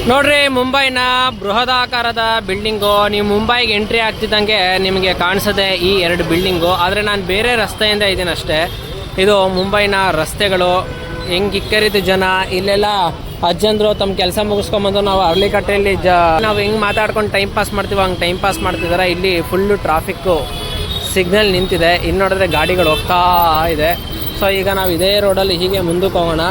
ನೋಡ್ರಿ, ಮುಂಬೈನ ಬೃಹದಾಕಾರದ ಬಿಲ್ಡಿಂಗು. ನೀವು ಮುಂಬೈಗೆ ಎಂಟ್ರಿ ಆಗ್ತಿದ್ದಂಗೆ ನಿಮಗೆ ಕಾಣಿಸದೆ ಈ ಎರಡು ಬಿಲ್ಡಿಂಗು. ಆದರೆ ನಾನು ಬೇರೆ ರಸ್ತೆಯಿಂದ ಇದ್ದೀನಿ ಅಷ್ಟೇ. ಇದು ಮುಂಬೈನ ರಸ್ತೆಗಳು. ಹೆಂಗೆ ಇಕ್ಕರಿದ ಜನ ಇಲ್ಲೆಲ್ಲ ಅಜ್ಜಂದ್ರು ತಮ್ಮ ಕೆಲಸ ಮುಗಿಸ್ಕೊಂಬಂದು ನಾವು ಅರ್ಲಿಕಟ್ಟೆಯಲ್ಲಿ ನಾವು ಹೆಂಗೆ ಮಾತಾಡ್ಕೊಂಡು ಟೈಮ್ ಪಾಸ್ ಮಾಡ್ತೀವಿ ಹಂಗೆ ಟೈಮ್ ಪಾಸ್ ಮಾಡ್ತಿದ್ದಾರೆ. ಇಲ್ಲಿ ಫುಲ್ಲು ಟ್ರಾಫಿಕ್ಕು ಸಿಗ್ನಲ್ ನಿಂತಿದೆ. ಇನ್ನು ನೋಡಿದ್ರೆ ಗಾಡಿಗಳು ಹೋಗ್ತಾ ಇದೆ. ಸೊ ಈಗ ನಾವು ಇದೇ ರೋಡಲ್ಲಿ ಹೀಗೆ ಮುಂದಕ್ಕೆ ಹೋಗೋಣ.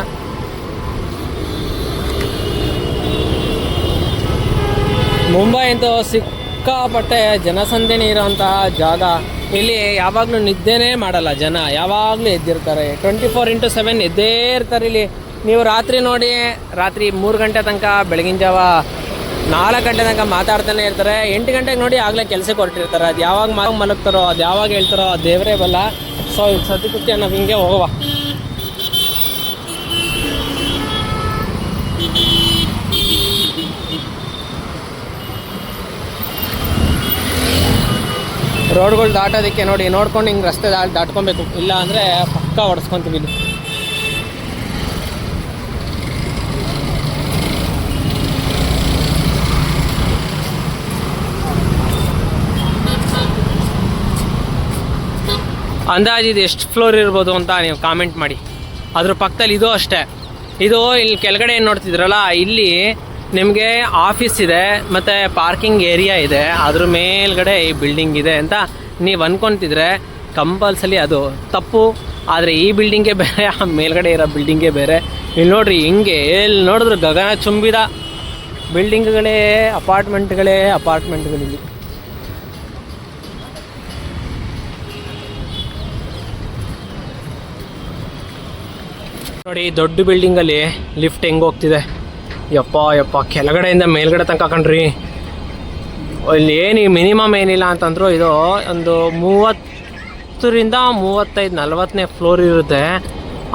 ಮುಂಬೈ ಅಂತೂ ಸಿಕ್ಕಾಪಟ್ಟೆ ಜನಸಂದಣಿ ಇರೋಂತಹ ಜಾಗ. ಇಲ್ಲಿ ಯಾವಾಗಲೂ ನಿದ್ದೆನೇ ಮಾಡಲ್ಲ ಜನ, ಯಾವಾಗಲೂ ಎದ್ದಿರ್ತಾರೆ. 24x7 ಎದ್ದೇ ಇರ್ತಾರೆ ಇಲ್ಲಿ. ನೀವು ರಾತ್ರಿ ನೋಡಿ, ರಾತ್ರಿ 3 ಗಂಟೆ ತನಕ, ಬೆಳಗಿನ ಜಾವ 4 ಗಂಟೆ ತನಕ ಮಾತಾಡ್ತಾನೆ ಇರ್ತಾರೆ. 8 ಗಂಟೆಗೆ ನೋಡಿ ಆಗಲೇ ಕೆಲಸಕ್ಕೆ ಹೊರಟಿರ್ತಾರೆ. ಅದು ಯಾವಾಗ ಮಲಗ್ತಾರೋ, ಅದು ಯಾವಾಗ ಹೇಳ್ತಾರೋ ಅದು ದೇವರೇ ಬಲ್ಲ. ಸೊ ಈಗ ಸದ್ಯಕ್ಕೆ ನಾವು ಹಿಂಗೆ ಹೋಗುವ. ರೋಡ್ಗಳು ದಾಟೋದಕ್ಕೆ ನೋಡಿ, ನೋಡ್ಕೊಂಡು ಹಿಂಗೆ ರಸ್ತೆ ದಾಟ್ಕೊಬೇಕು. ಇಲ್ಲ ಅಂದರೆ ಪಕ್ಕ ಹೊಡೆಸ್ಕೊತೀವಿ ಇಲ್ಲಿ. ಅಂದಾಜು ಇದು ಎಷ್ಟು ಫ್ಲೋರ್ ಇರ್ಬೋದು ಅಂತ ನೀವು ಕಾಮೆಂಟ್ ಮಾಡಿ. ಅದ್ರ ಪಕ್ಕದಲ್ಲಿ ಇದು ಅಷ್ಟೇ. ಇದು ಇಲ್ಲಿ ಕೆಳಗಡೆ ಏನು ನೋಡ್ತಿದ್ರಲ್ಲ, ಇಲ್ಲಿ ನಿಮಗೆ ಆಫೀಸ್ ಇದೆ ಮತ್ತು ಪಾರ್ಕಿಂಗ್ ಏರಿಯಾ ಇದೆ. ಅದ್ರ ಮೇಲ್ಗಡೆ ಈ ಬಿಲ್ಡಿಂಗ್ ಇದೆ ಅಂತ ನೀವು ಅಂದ್ಕೊತಿದ್ರೆ ಕಂಪಲ್ಸರಿ ಅದು ತಪ್ಪು. ಆದರೆ ಈ ಬಿಲ್ಡಿಂಗೇ ಬೇರೆ, ಆ ಮೇಲ್ಗಡೆ ಇರೋ ಬಿಲ್ಡಿಂಗೇ ಬೇರೆ. ಇಲ್ಲಿ ನೋಡ್ರಿ, ಹಿಂಗೆ ಎಲ್ಲಿ ನೋಡಿದ್ರು ಗಗನ ಚುಂಬಿದ ಬಿಲ್ಡಿಂಗ್ಗಳೇ, ಅಪಾರ್ಟ್ಮೆಂಟ್ಗಳಿಲ್ಲಿ. ನೋಡಿ, ದೊಡ್ಡ ಬಿಲ್ಡಿಂಗಲ್ಲಿ ಲಿಫ್ಟ್ ಹೆಂಗೆ ಹೋಗ್ತಿದೆ. ಯಪ್ಪ ಕೆಳಗಡೆಯಿಂದ ಮೇಲ್ಗಡೆ ತನಕ ಕಣ್ರಿ. ಇಲ್ಲಿ ಏನು ಮಿನಿಮಮ್ ಏನಿಲ್ಲ ಅಂತಂದ್ರು ಇದು ಒಂದು 30ರಿಂದ 35, 40ನೇ ಫ್ಲೋರ್ ಇರುತ್ತೆ.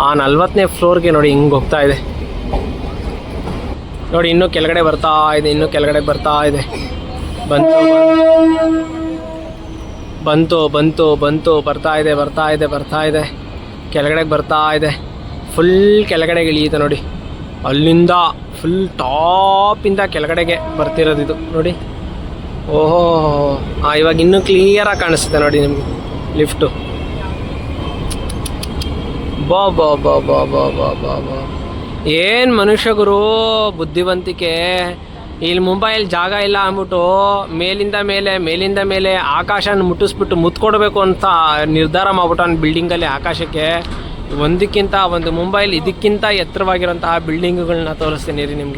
ಆ 40ನೇ ಫ್ಲೋರ್ಗೆ ನೋಡಿ ಹಿಂಗೆ ಹೋಗ್ತಾ ಇದೆ. ನೋಡಿ, ಇನ್ನೂ ಕೆಳಗಡೆ ಬರ್ತಾ ಇದೆ, ಇನ್ನೂ ಕೆಳಗಡೆ ಬರ್ತಾ ಇದೆ. ಬಂತು ಬರ್ತಾ ಇದೆ. ಕೆಳಗಡೆಗೆ ಬರ್ತಾ ಇದೆ. ಫುಲ್ ಕೆಳಗಡೆಗೆ ಇಳಿಯುತ್ತೆ ನೋಡಿ. ಅಲ್ಲಿಂದ ಫುಲ್ ಟಾಪಿಂದ ಕೆಳಗಡೆಗೆ ಬರ್ತಿರೋದು ಇದು ನೋಡಿ. ಓಹೋ, ಇವಾಗ ಇನ್ನೂ ಕ್ಲಿಯರಾಗಿ ಕಾಣಿಸುತ್ತೆ ನೋಡಿ ನಿಮಗೆ ಲಿಫ್ಟು. ಬಾ ಏನು ಮನುಷ್ಯ ಗುರು, ಬುದ್ಧಿವಂತಿಕೆ. ಇಲ್ಲಿ ಮುಂಬೈಯಲ್ಲಿ ಜಾಗ ಇಲ್ಲ ಅಂದ್ಬಿಟ್ಟು ಮೇಲಿಂದ ಮೇಲೆ ಆಕಾಶನ ಮುಟ್ಟಿಸ್ಬಿಟ್ಟು ಮುತ್ಕೊಡ್ಬೇಕು ಅಂತ ನಿರ್ಧಾರ ಮಾಡ್ಬಿಟ್ಟು ಬಿಲ್ಡಿಂಗಲ್ಲಿ ಆಕಾಶಕ್ಕೆ. ಒಂದು ಮುಂಬೈಲಿ ಇದಕ್ಕಿಂತ ಎತ್ತರವಾಗಿರೋಂತಹ ಬಿಲ್ಡಿಂಗ್ಗಳನ್ನ ತೋರಿಸ್ತೀನಿ ರೀ ನಿಮಗೆ.